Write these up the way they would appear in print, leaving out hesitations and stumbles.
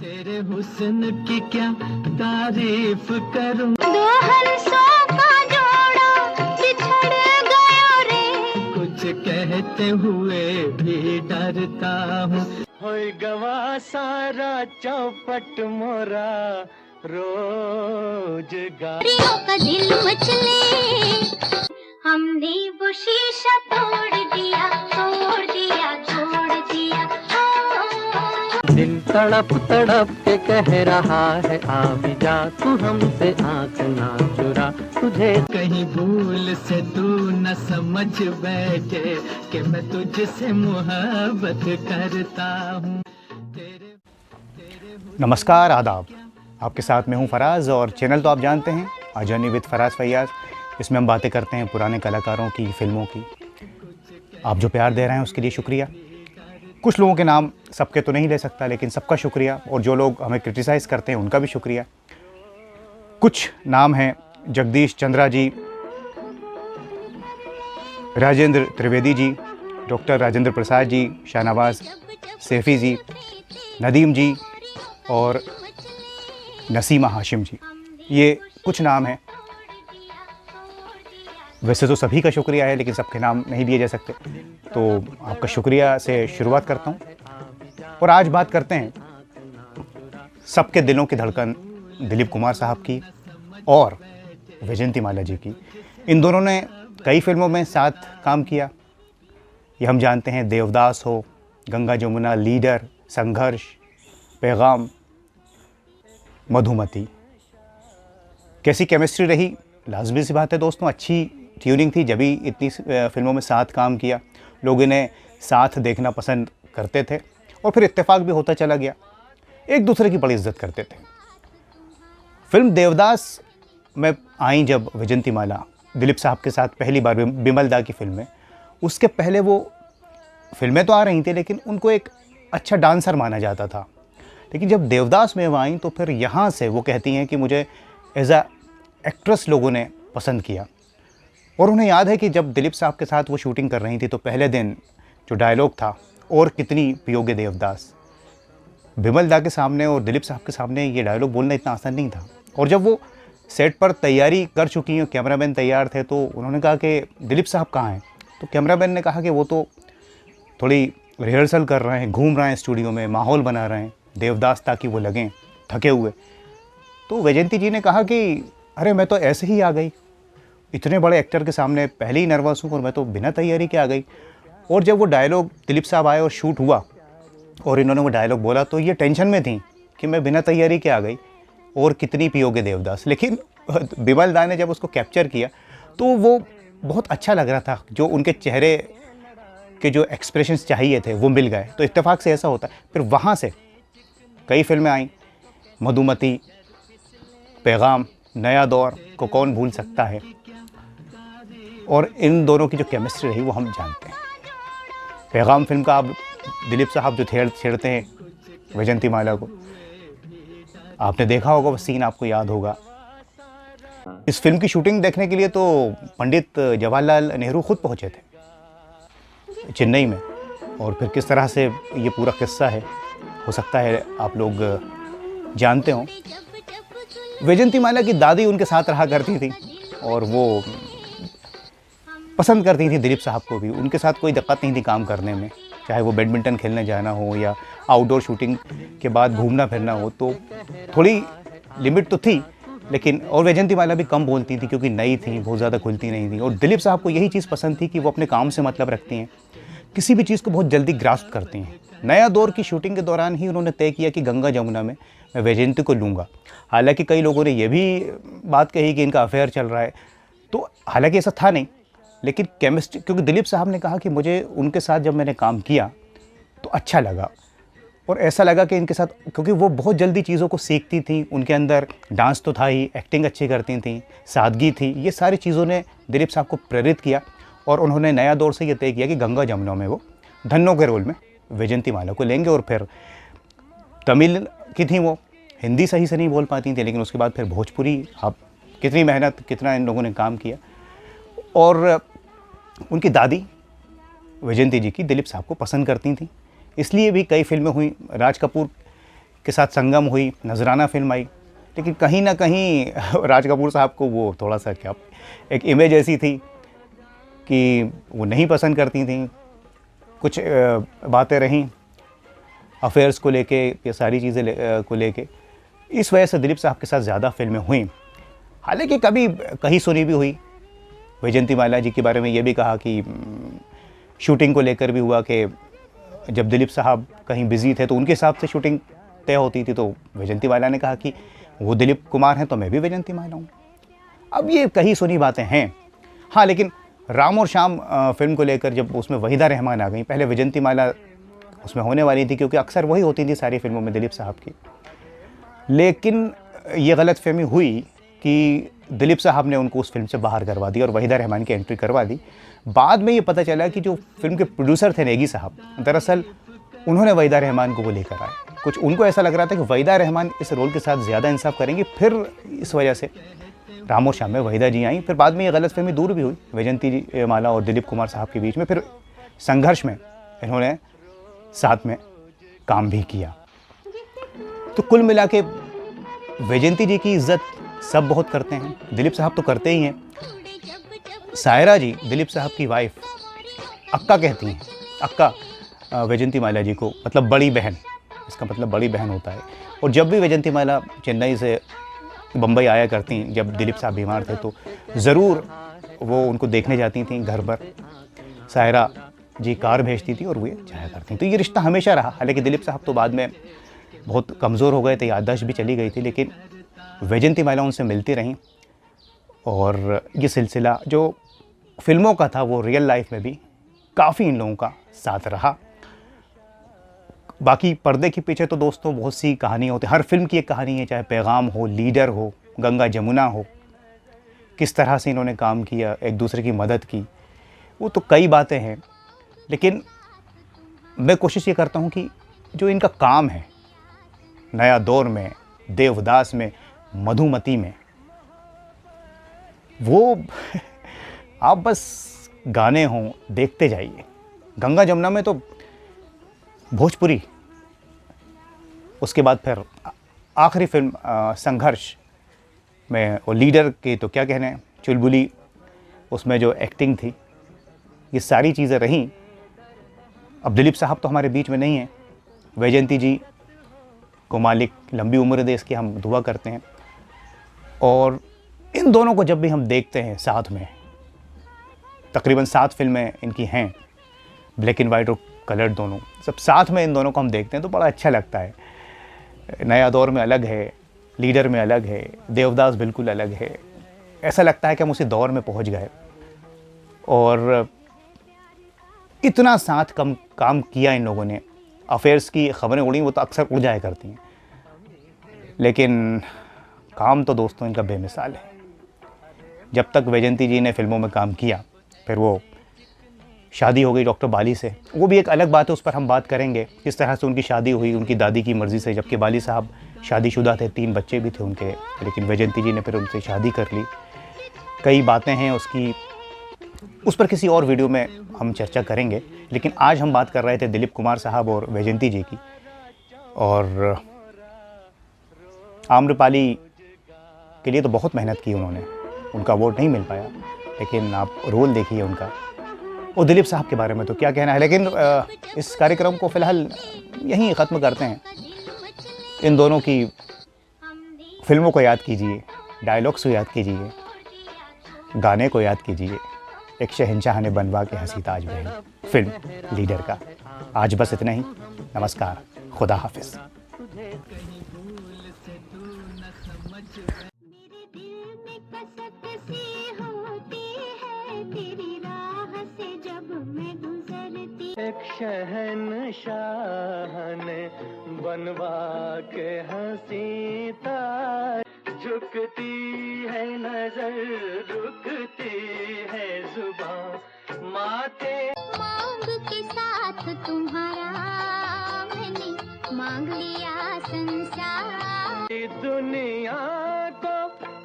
तेरे हुस्न की क्या तारीफ करूं, दो हंसों का जोड़ा बिछड़ गया रे, कुछ कहते हुए भी डरता हूँ। होय गवा सारा चौपट मोरा रोजगार, प्रियों का दिल मचले, हमने वो शीशा तोड़ दिया, तोड़ दिया, तोड़ दिया। दिल तड़प तड़प के कह रहा है आ भी जा, तू हमसे आँख ना चुरा, तुझे कहीं भूल से तू न समझ बैठे कि मैं तुझसे मोहब्बत करता हूँ। नमस्कार, आदाब। आपके साथ मैं हूं फराज और चैनल तो आप जानते हैं, आ जर्नी विद फराज फैयाज। इसमें हम बातें करते हैं पुराने कलाकारों की, फिल्मों की। आप जो प्यार दे रहे हैं उसके लिए शुक्रिया। कुछ लोगों के नाम सबके तो नहीं ले सकता, लेकिन सबका शुक्रिया। और जो लोग हमें क्रिटिसाइज़ करते हैं उनका भी शुक्रिया। कुछ नाम हैं जगदीश चंद्रा जी, राजेंद्र त्रिवेदी जी, डॉक्टर राजेंद्र प्रसाद जी, शाहनवाज सैफ़ी जी, नदीम जी और नसीमा हाशिम जी। ये कुछ नाम हैं। वैसे तो सभी का शुक्रिया है, लेकिन सबके नाम नहीं लिए जा सकते, तो आपका शुक्रिया से शुरुआत करता हूँ। और आज बात करते हैं सबके दिलों की धड़कन दिलीप कुमार साहब की और वैजयंतीमाला जी की। इन दोनों ने कई फिल्मों में साथ काम किया। ये हम जानते हैं, देवदास हो, गंगा जमुना, लीडर, संघर्ष, पैगाम, मधुमती। कैसी केमिस्ट्री रही, लाजमी सी बात है दोस्तों। अच्छी ट्यूनिंग थी, जब भी इतनी फिल्मों में साथ काम किया। लोग इन्हें साथ देखना पसंद करते थे और फिर इत्तेफाक भी होता चला गया। एक दूसरे की बड़ी इज्जत करते थे। फिल्म देवदास में आई जब वैजयंतीमाला दिलीप साहब के साथ पहली बार बिमल दा की फिल्म में, उसके पहले वो फिल्में तो आ रही थी, लेकिन उनको एक अच्छा डांसर माना जाता था। लेकिन जब देवदास में वो आई तो फिर यहाँ से वो कहती हैं कि मुझे एज अ एक्ट्रेस लोगों ने पसंद किया। और उन्हें याद है कि जब दिलीप साहब के साथ वो शूटिंग कर रही थी तो पहले दिन जो डायलॉग था, और कितनी पियोगे देवदास, बिमल दा के सामने और दिलीप साहब के सामने ये डायलॉग बोलना इतना आसान नहीं था। और जब वो सेट पर तैयारी कर चुकी हैं, कैमरामैन तैयार थे, तो उन्होंने कहा कि दिलीप साहब कहाँ हैं। तो कैमरामैन ने कहा कि वो तो थोड़ी रिहर्सल कर रहे हैं, घूम रहे हैं स्टूडियो में, माहौल बना रहे हैं देवदास ताकि वो लगें थके हुए। तो वैजयंती जी ने कहा कि अरे मैं तो ऐसे ही आ गई, इतने बड़े एक्टर के सामने पहले ही नर्वस हूँ और मैं तो बिना तैयारी के आ गई। और जब वो डायलॉग दिलीप साहब आए और शूट हुआ और इन्होंने वो डायलॉग बोला, तो ये टेंशन में थी कि मैं बिना तैयारी के आ गई, और कितनी पियोगे देवदास। लेकिन बिमल दा ने जब उसको कैप्चर किया तो वो बहुत अच्छा लग रहा था। जो उनके चेहरे के जो एक्सप्रेशंस चाहिए थे वो मिल गए। तो इत्तेफाक से ऐसा होता है। फिर वहाँ से कई फिल्में आई, मधुमती, पैगाम, नया दौर को कौन भूल सकता है। और इन दोनों की जो केमिस्ट्री रही वो हम जानते हैं। पैगाम फिल्म का आप दिलीप साहब जो छेड़ते हैं वैजयंतीमाला को, आपने देखा होगा, वो सीन आपको याद होगा। इस फिल्म की शूटिंग देखने के लिए तो पंडित जवाहरलाल नेहरू खुद पहुंचे थे चेन्नई में। और फिर किस तरह से ये पूरा किस्सा है, हो सकता है आप लोग जानते हो। वैजयंतीमाला की दादी उनके साथ रहा करती थी और वो पसंद करती थी दिलीप साहब को भी। उनके साथ कोई दिक्कत नहीं थी काम करने में, चाहे वो बैडमिंटन खेलने जाना हो या आउटडोर शूटिंग के बाद घूमना फिरना हो। तो थोड़ी लिमिट तो थी, लेकिन और वैजयंतीमाला भी कम बोलती थी क्योंकि नई थी, बहुत ज़्यादा खुलती नहीं थी। और दिलीप साहब को यही चीज़ पसंद थी कि वो अपने काम से मतलब रखती हैं, किसी भी चीज़ को बहुत जल्दी ग्रास्प करती हैं। नया दौर की शूटिंग के दौरान ही उन्होंने तय किया कि गंगा जमुना में मैं वैजयंती को लूँगा। हालांकि कई लोगों ने यह भी बात कही कि इनका अफेयर चल रहा है, तो हालांकि ऐसा था नहीं, लेकिन केमिस्ट्री, क्योंकि दिलीप साहब ने कहा कि मुझे उनके साथ जब मैंने काम किया तो अच्छा लगा। और ऐसा लगा कि इनके साथ, क्योंकि वो बहुत जल्दी चीज़ों को सीखती थी, उनके अंदर डांस तो था ही, एक्टिंग अच्छी करती थी, सादगी थी, ये सारी चीज़ों ने दिलीप साहब को प्रेरित किया। और उन्होंने नया दौर से ये तय किया कि गंगा जमुना में वो धन्नो के रोल में वैजयंतीमाला को लेंगे। और फिर तमिल की थी वो, हिंदी सही से नहीं बोल पाती थी, लेकिन उसके बाद फिर भोजपुरी। आप कितनी मेहनत, कितना इन लोगों ने काम किया। और उनकी दादी वैजयंती जी की दिलीप साहब को पसंद करती थी, इसलिए भी कई फिल्में हुई। राज कपूर के साथ संगम हुई, नजराना फिल्म आई, लेकिन कहीं ना कहीं राज कपूर साहब को वो थोड़ा सा क्या एक इमेज ऐसी थी कि वो नहीं पसंद करती थी। कुछ बातें रहीं अफेयर्स को लेके, ये सारी चीज़ें को लेके, इस वजह से दिलीप साहब के साथ ज़्यादा फिल्में हुई। हालांकि कभी कहीं सुनी भी हुई। वैजयंती माला जी के बारे में ये भी कहा कि शूटिंग को लेकर भी हुआ कि जब दिलीप साहब कहीं बिज़ी थे तो उनके हिसाब से शूटिंग तय होती थी, तो वैजयंती माला ने कहा कि वो दिलीप कुमार हैं तो मैं भी वैजयंती माला हूँ। अब ये कहीं सुनी बातें हैं। हाँ, लेकिन राम और श्याम फिल्म को लेकर जब उसमें वहीदा रहमान आ गई, पहले वैजयंती माला उसमें होने वाली थी क्योंकि अक्सर वही होती थी सारी फिल्मों में दिलीप साहब की, लेकिन ये गलतफहमी हुई कि दिलीप साहब ने उनको उस फिल्म से बाहर करवा दी और वहीदा रहमान की एंट्री करवा दी। बाद में ये पता चला कि जो फिल्म के प्रोड्यूसर थे नेगी साहब, दरअसल उन्होंने वहीदा रहमान को वो लेकर आए। कुछ उनको ऐसा लग रहा था कि वहीदा रहमान इस रोल के साथ ज़्यादा इंसाफ करेंगे, फिर इस वजह से राम और श्याम में वहीदा जी आई। फिर बाद में ये गलतफहमी दूर भी हुई वैजयंती माला और दिलीप कुमार साहब के बीच में। फिर संघर्ष में इन्होंने साथ में काम भी किया। तो कुल मिला के वैजयंती जी की इज्जत सब बहुत करते हैं, दिलीप साहब तो करते ही हैं। सायरा जी दिलीप साहब की वाइफ अक्का कहती हैं, अक्का वैजयंती माला जी को, मतलब बड़ी बहन, इसका मतलब बड़ी बहन होता है। और जब भी वैजयंती माला चेन्नई से बम्बई आया करती, जब दिलीप साहब बीमार थे तो ज़रूर वो उनको देखने जाती थी घर पर। सायरा जी कार भेजती थी और वो जाया करती। तो ये रिश्ता हमेशा रहा। हालांकि दिलीप साहब तो बाद में बहुत कमज़ोर हो गए थे, याददाश्त भी चली गई थी, लेकिन वैजयंती माला उनसे मिलती रहीं। और ये सिलसिला जो फिल्मों का था वो रियल लाइफ में भी काफ़ी इन लोगों का साथ रहा। बाकी पर्दे के पीछे तो दोस्तों बहुत सी कहानियाँ होती हैं। हर फिल्म की एक कहानी है, चाहे पैगाम हो, लीडर हो, गंगा जमुना हो, किस तरह से इन्होंने काम किया, एक दूसरे की मदद की, वो तो कई बातें हैं। लेकिन मैं कोशिश ये करता हूँ कि जो इनका काम है, नया दौर में, देवदास में, मधुमती में, वो आप बस गाने हों देखते जाइए। गंगा जमुना में तो भोजपुरी, उसके बाद फिर आखिरी फिल्म संघर्ष में वो लीडर के तो क्या कहने, चुलबुली, उसमें जो एक्टिंग थी, ये सारी चीज़ें रहीं। अब दिलीप साहब तो हमारे बीच में नहीं हैं। वैजयंती जी को मालिक लंबी उम्र दे, इसकी हम दुआ करते हैं। और इन दोनों को जब भी हम देखते हैं साथ में, तकरीबन 7 फिल्में इनकी हैं, ब्लैक एंड वाइट और कलर्ड दोनों, सब साथ में इन दोनों को हम देखते हैं तो बड़ा अच्छा लगता है। नया दौर में अलग है, लीडर में अलग है, देवदास बिल्कुल अलग है। ऐसा लगता है कि हम उसी दौर में पहुंच गए। और इतना साथ काम किया इन लोगों ने। अफेयर्स की खबरें उड़ी, वो तो अक्सर उड़ जाया करती हैं, लेकिन काम तो दोस्तों इनका बेमिसाल है। जब तक वैजयंती जी ने फिल्मों में काम किया, फिर वो शादी हो गई डॉक्टर बाली से, वो भी एक अलग बात है, उस पर हम बात करेंगे किस तरह से उनकी शादी हुई उनकी दादी की मर्ज़ी से, जबकि बाली साहब शादीशुदा थे, 3 बच्चे भी थे उनके, लेकिन वैजयंती जी ने फिर उनसे शादी कर ली। कई बातें हैं उसकी, उस पर किसी और वीडियो में हम चर्चा करेंगे। लेकिन आज हम बात कर रहे थे दिलीप कुमार साहब और वैजयंती जी की। और आम्रपाली के लिए तो बहुत मेहनत की उन्होंने, उनका वोट नहीं मिल पाया, लेकिन आप रोल देखिए उनका। और दिलीप साहब के बारे में तो क्या कहना है। लेकिन इस कार्यक्रम को फ़िलहाल यहीं ख़त्म करते हैं। इन दोनों की फिल्मों को याद कीजिए, डायलॉग्स को याद कीजिए, गाने को याद कीजिए। एक शहंशाह ने बनवा के हंसी ताज महल, फिल्म लीडर का। आज बस इतना ही। नमस्कार, खुदा हाफिज़। मेरे दिल में कसक सी होती है तेरी राह से जब मैं गुजरती। एक शहंशाह ने बनवा के हंसी ताज, झुकती है नजर, रुकती है जुबान, माथे मांग के साथ तुम्हारा मैंने मांग लिया संसार। दुनिया को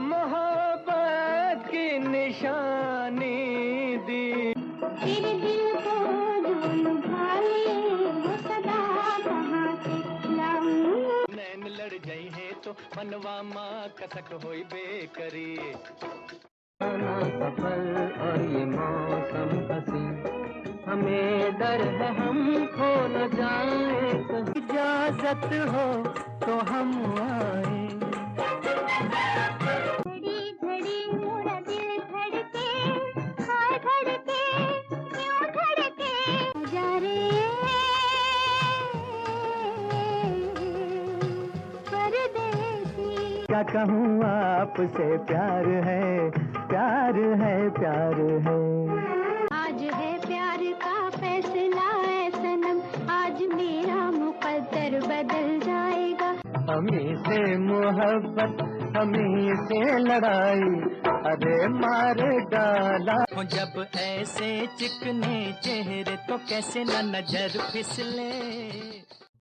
मोहब्बत की निशानी दी। तेरे दिल को जो लुभा ले वो सदा कहाँ से लाऊं। मनवा माँ कसक होई बेकरी। आना सफर और ये मौसम हसी, हमें डर है हम खो न जाए कहीं। इजाजत हो तो हम आए। घड़ी घड़ी मेरा दिल धड़के, हाय धड़के, क्यों धड़के जा रे परदेसी। क्या कहूँ आपसे, प्यार है प्यार है प्यार है। आज है प्यार का फैसला है सनम, आज मेरा मुकद्दर बदल जाएगा। हमी से मोहब्बत हमी से लड़ाई, अरे मार डाला। जब ऐसे चिकने चेहरे तो कैसे न नजर फिसले।